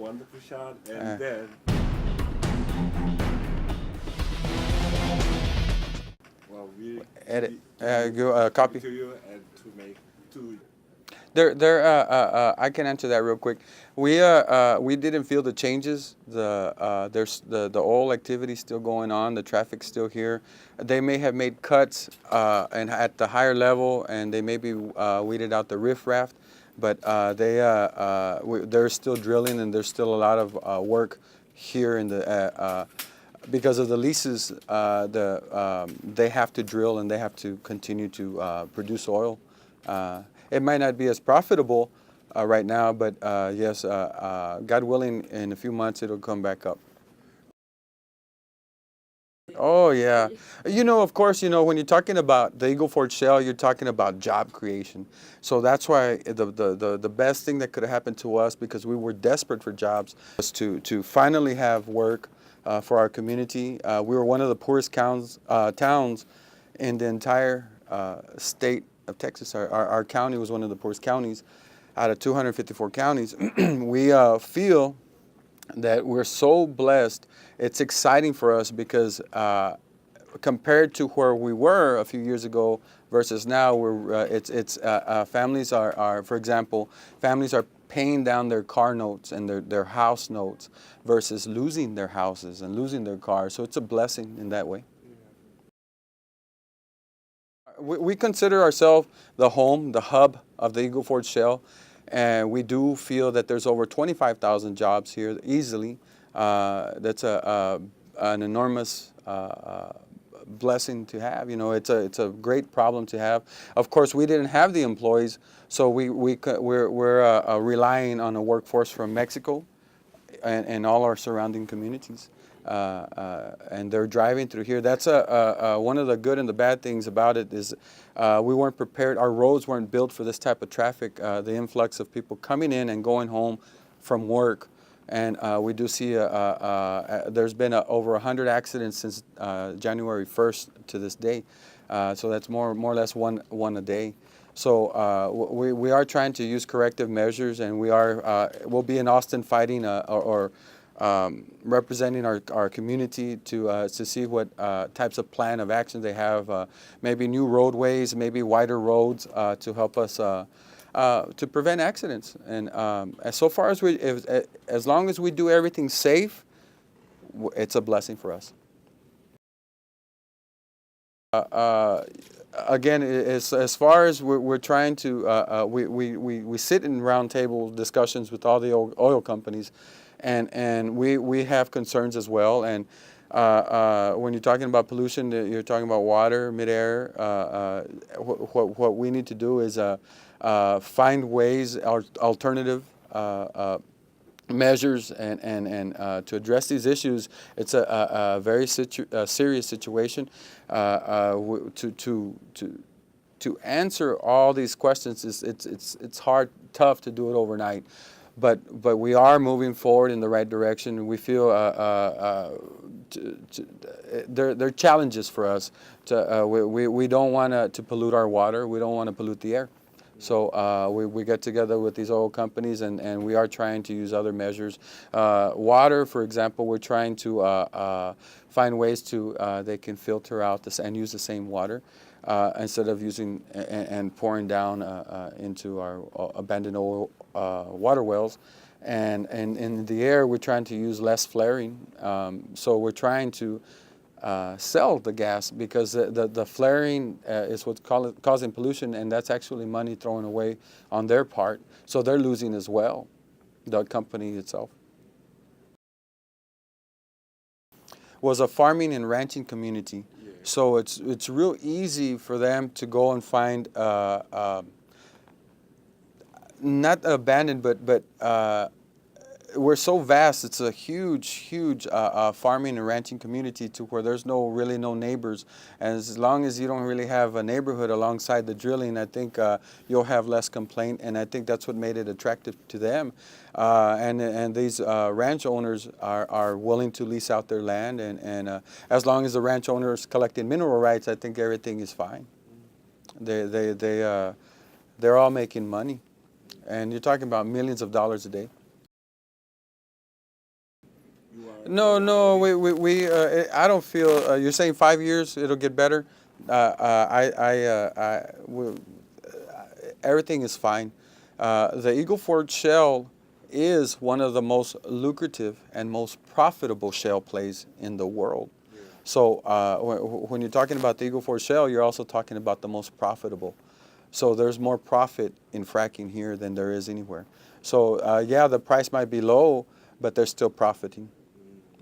wonderful shot, and then well, we edit. give Copy. to you and to make to. I can answer that real quick. We didn't feel the changes. There's the oil activity still going on. The traffic's still here. They may have made cuts and at the higher level, and they maybe weeded out the riffraff, but they're still drilling, and there's still a lot of work here in the. Because of the leases, they have to drill and they have to continue to produce oil. It might not be as profitable right now, but yes, God willing, in a few months it'll come back up. Oh yeah, of course, when you're talking about the Eagle Ford Shale, you're talking about job creation. So that's why the best thing that could have happened to us, because we were desperate for jobs, was to finally have work for our community. We were one of the poorest towns in the entire state of Texas. Our county was one of the poorest counties out of 254 counties. We feel that we're so blessed. It's exciting for us because compared to where we were a few years ago versus now, families are, for example, families are paying down their car notes and their house notes versus losing their houses and losing their cars. So it's a blessing in that way. We consider ourselves the home, the hub of the Eagle Ford Shale, and we do feel that there's over 25,000 jobs here easily. That's an enormous blessing to have. It's a great problem to have. Of course, we didn't have the employees, so we're relying on a workforce from Mexico and all our surrounding communities. And they're driving through here. That's one of the good and the bad things about it is we weren't prepared. Our roads weren't built for this type of traffic. The influx of people coming in and going home from work, and we do see there's been over 100 accidents since January 1st to this day. So that's more or less one a day. So we are trying to use corrective measures, and we'll be in Austin fighting representing our community to see what types of plan of action they have, maybe new roadways, maybe wider roads to help us to prevent accidents. And so far as long as we do everything safe, it's a blessing for us. Again, as far as we're trying to, we sit in roundtable discussions with all the oil companies, and we have concerns as well. And when you're talking about pollution, you're talking about water, midair. What we need to do is find ways, alternative measures, and to address these issues. It's a very serious situation. To answer all these questions, it's hard, tough to do it overnight. But we are moving forward in the right direction. We feel there are challenges for us. We don't want to pollute our water. We don't want to pollute the air. So we get together with these oil companies, and we are trying to use other measures. Water, for example, we're trying to find ways they can filter out this and use the same water instead of using and pouring down into our abandoned oil water wells. And in the air, we're trying to use less flaring. So we're trying to sell the gas, because the flaring is what's causing pollution, and that's actually money thrown away on their part. So they're losing as well, the company itself. Was a farming and ranching community. Yeah. So it's real easy for them to go and find not abandoned, but we're so vast. It's a huge farming and ranching community to where there's really no neighbors. And as long as you don't really have a neighborhood alongside the drilling, I think you'll have less complaint. And I think that's what made it attractive to them. And these ranch owners are willing to lease out their land. And as long as the ranch owners collecting mineral rights, I think everything is fine. They're all making money. And you're talking about millions of dollars a day. No. I don't feel. You're saying 5 years it'll get better. Everything is fine. The Eagle Ford Shale is one of the most lucrative and most profitable shale plays in the world. So when you're talking about the Eagle Ford Shale, you're also talking about the most profitable. So there's more profit in fracking here than there is anywhere. So yeah, the price might be low, but they're still profiting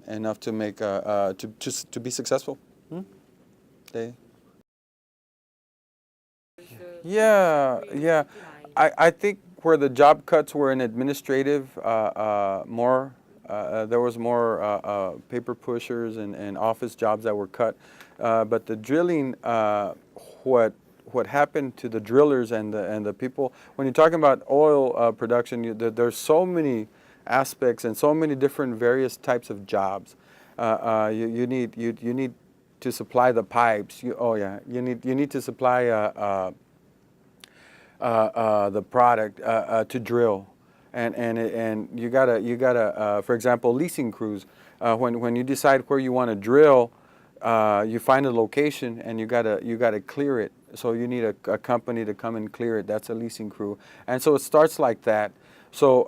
enough to make to be successful. They. Yeah. I think where the job cuts were in administrative, more there was more paper pushers and office jobs that were cut. But the drilling, what happened to the drillers and the people, when you're talking about oil production, there's so many aspects and so many different various types of jobs. You need to supply the pipes. You need to supply the product to drill, and you gotta for example, leasing crews. When you decide where you want to drill, you find a location and you gotta clear it. So you need a company to come and clear it. That's a leasing crew, and so it starts like that. So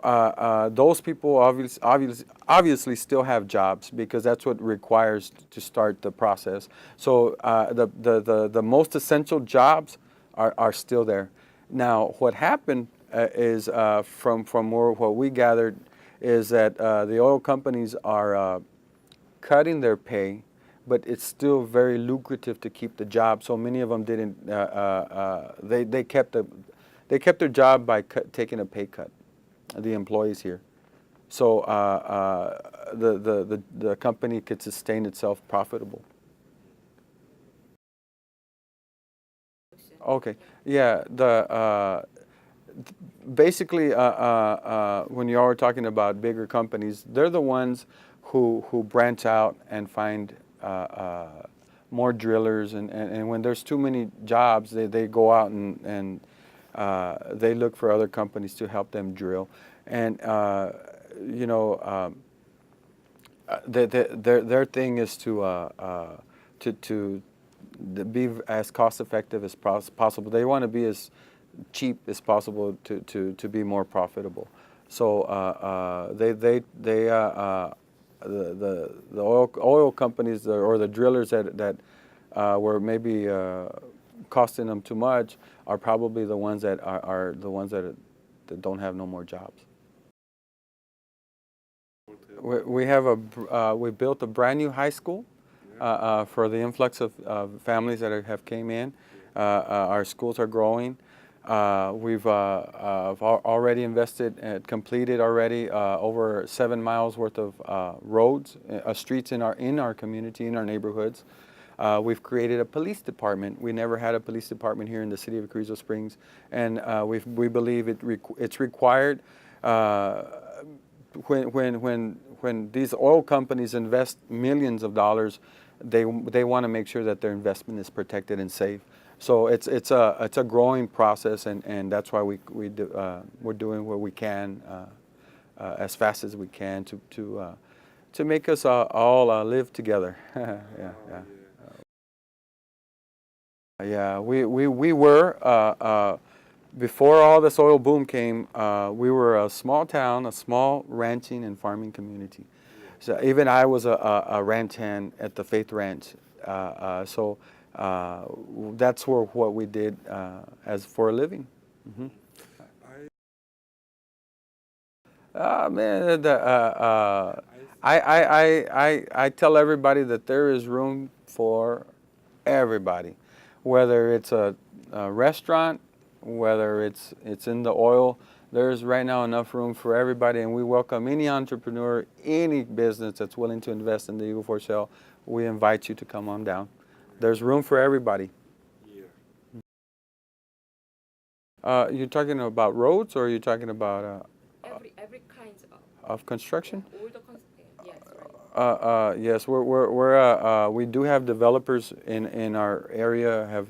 those people obviously still have jobs because that's what requires to start the process. So the most essential jobs are still there. Now, what happened is from what we gathered is that the oil companies are cutting their pay, but it's still very lucrative to keep the job. So many of them didn't. They kept their job by taking a pay cut. The employees here, so the company could sustain itself profitable. Okay, yeah. Basically, when you are talking about bigger companies, they're the ones who branch out and find more drillers, and when there's too many jobs, they go out and they look for other companies to help them drill, and their thing is to be as cost effective as possible. They want to be as cheap as possible to be more profitable. So the oil companies or the drillers that were maybe costing them too much are probably the ones that are the ones that don't have no more jobs. We built a brand new high school for the influx of families that have came in. Our schools are growing. We've already invested, completed already over 7 miles worth of roads, streets in our community, in our neighborhoods. We've created a police department. We never had a police department here in the city of Carrizo Springs, and we believe it's required. When these oil companies invest millions of dollars, they want to make sure that their investment is protected and safe. So it's a growing process, and that's why we're doing what we can as fast as we can to make us all live together. Yeah, we were before all this oil boom came. We were a small town, a small ranching and farming community. So even I was a ranch hand at the Faith Ranch. So that's what we did as for a living. Mm-hmm. Man, I tell everybody that there is room for everybody, whether it's a restaurant, whether it's in the oil. There's right now enough room for everybody, and we welcome any entrepreneur, any business that's willing to invest in the Eagle Ford Shale. We invite you to come on down. There's room for everybody. Yeah. You're talking about roads, or are you talking about every kind of construction? all the yes, right. Yes, we do have developers in our area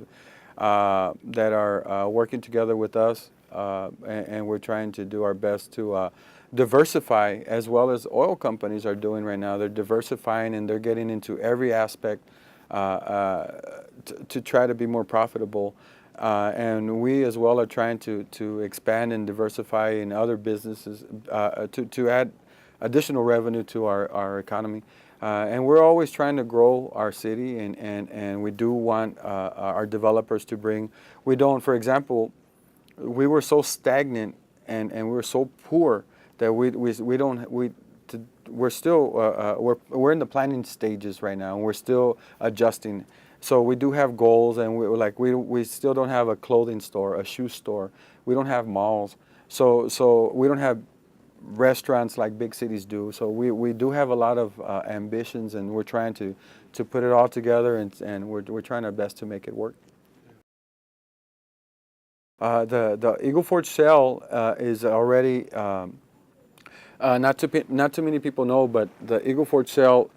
that are working together with us, and we're trying to do our best to diversify as well as oil companies are doing right now. They're diversifying and they're getting into every aspect to try to be more profitable. And we as well are trying to expand and diversify in other businesses to add additional revenue to our economy. And we're always trying to grow our city, and we do want our developers to bring. We don't, for example, we were so stagnant and we were so poor that we're still we're in the planning stages right now, and we're still adjusting. So we do have goals, and we still don't have a clothing store, a shoe store. We don't have malls. So we don't have restaurants like big cities do. So we do have a lot of ambitions, and we're trying to put it all together, and we're trying our best to make it work. The Eagle Ford Shale is already not too many people know, but the Eagle Ford Shale,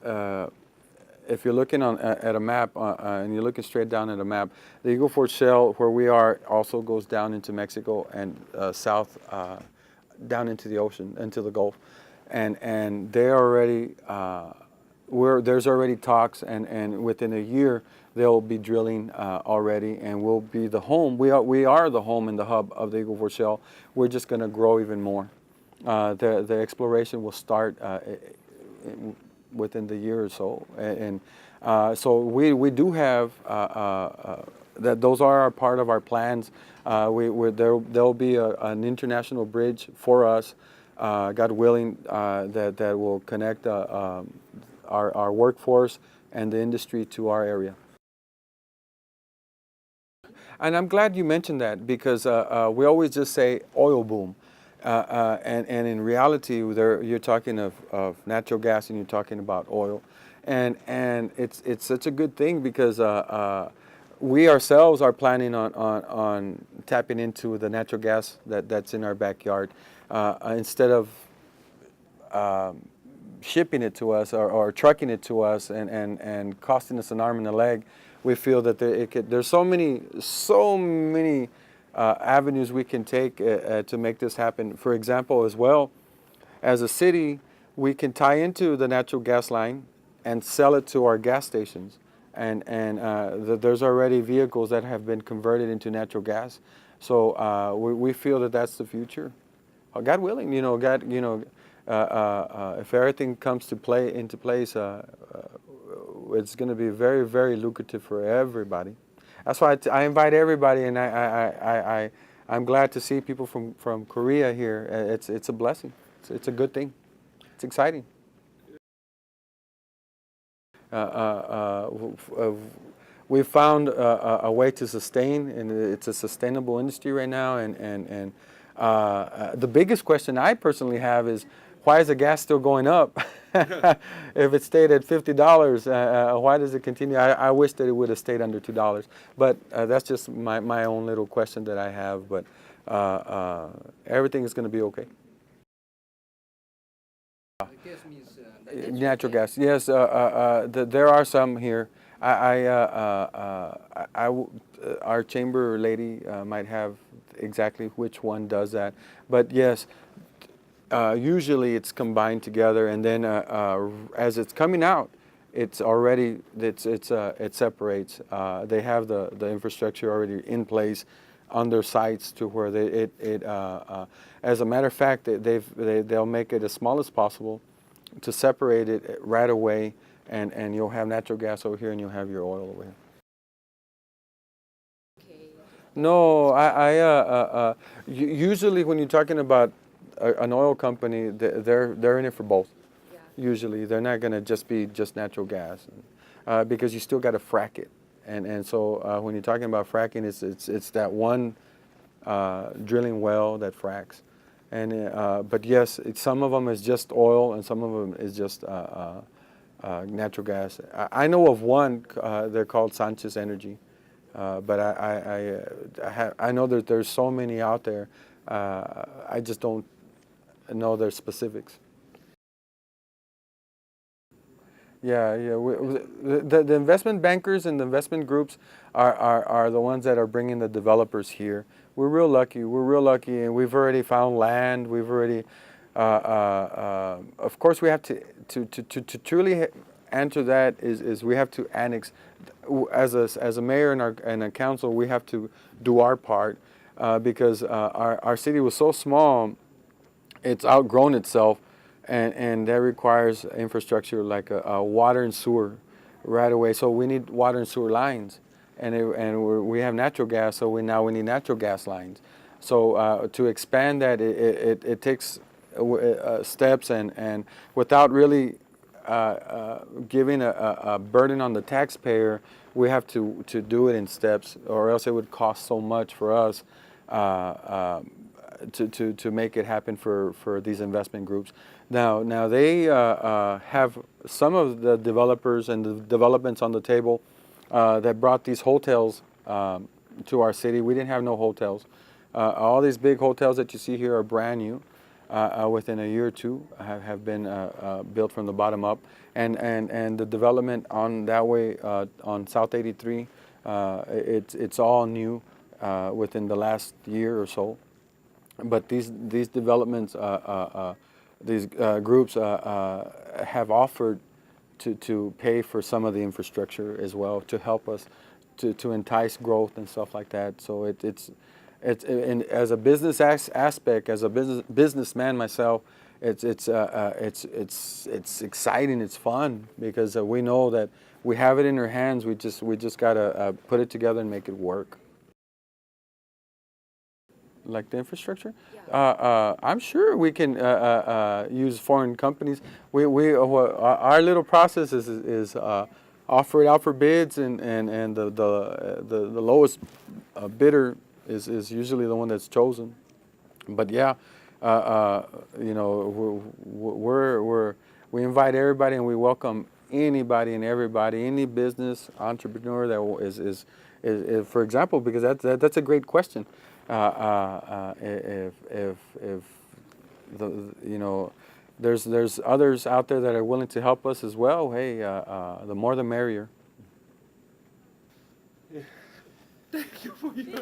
if you're looking at a map and you're looking straight down at a map, the Eagle Ford Shale, where we are, also goes down into Mexico and south down into the ocean, into the Gulf, and they already there's already talks, and within a year they'll be drilling already, and we'll be the home. We are the home and the hub of the Eagle Ford Shale. We're just going to grow even more. The exploration will start within the year or so, and so we do have that. Those are part of our plans. There'll be an international bridge for us, God willing, that will connect our workforce and the industry to our area. And I'm glad you mentioned that, because we always just say oil boom. And in reality, you're talking of natural gas, and you're talking about oil, and it's such a good thing, because we ourselves are planning on tapping into the natural gas that's in our backyard, instead of shipping it to us or trucking it to us and costing us an arm and a leg. We feel that there's so many avenues we can take to make this happen. For example, as well, as a city, we can tie into the natural gas line and sell it to our gas stations. And there's already vehicles that have been converted into natural gas. So we feel that that's the future. God willing, if everything comes into place, it's going to be very, very lucrative for everybody. That's why I invite everybody, and I'm glad to see people from Korea here. It's a blessing. It's a good thing. It's exciting. We found a way to sustain, and it's a sustainable industry right now. And the biggest question I personally have is, why is the gas still going up? If it stayed at $50, why does it continue? I wish that it would have stayed under $2. But that's just my own little question that I have. But everything is going to be okay. Gas means Natural gas. Yes, there are some here. Our chamber lady might have exactly which one does that. But yes, usually it's combined together, and then as it's coming out, it separates. They have the infrastructure already in place on their sites to where as a matter of fact, they'll make it as small as possible to separate it right away, and you'll have natural gas over here, and you'll have your oil over here. Okay. No, usually when you're talking about an oil company, they're in it for both. Yeah. Usually, they're not going to just be natural gas, because you still got to frack it, and so when you're talking about fracking, it's that one drilling well that fracks, and but yes, some of them is just oil, and some of them is just natural gas. I know of one. They're called Sanchez Energy, but I know that there's so many out there. I just don't know their specifics. Yeah. The investment bankers and the investment groups are the ones that are bringing the developers here. We're real lucky, and we've already found land. Of course, we have to truly answer that is we have to annex, as a mayor and a council, we have to do our part because our city was so small, it's outgrown itself, and that requires infrastructure like a water and sewer right away. So we need water and sewer lines, and we have natural gas, so we need natural gas lines. So to expand that, it takes steps, and without really giving a burden on the taxpayer, we have to do it in steps, or else it would cost so much for us to make it happen for these investment groups. Now they have some of the developers and the developments on the table that brought these hotels to our city. We didn't have no hotels. All these big hotels that you see here are brand new. Within a year or two, have been built from the bottom up, and the development on that way on South 83, it's all new within the last year or so. But these developments, these groups have offered to pay for some of the infrastructure as well to help us to entice growth and stuff like that. So it's and as a business aspect, as a businessman myself, it's exciting, it's fun, because we know that we have it in our hands. We just gotta put it together and make it work. Like the infrastructure, Yeah. I'm sure we can use foreign companies. Our little process is offer it out for bids, and the lowest bidder is usually the one that's chosen. But yeah, you know, we invite everybody, and we welcome anybody and everybody, any business entrepreneur that is for example, because that's a great question. If the, you know, there's others out there that are willing to help us as well. Hey, the more the merrier. Thank you for your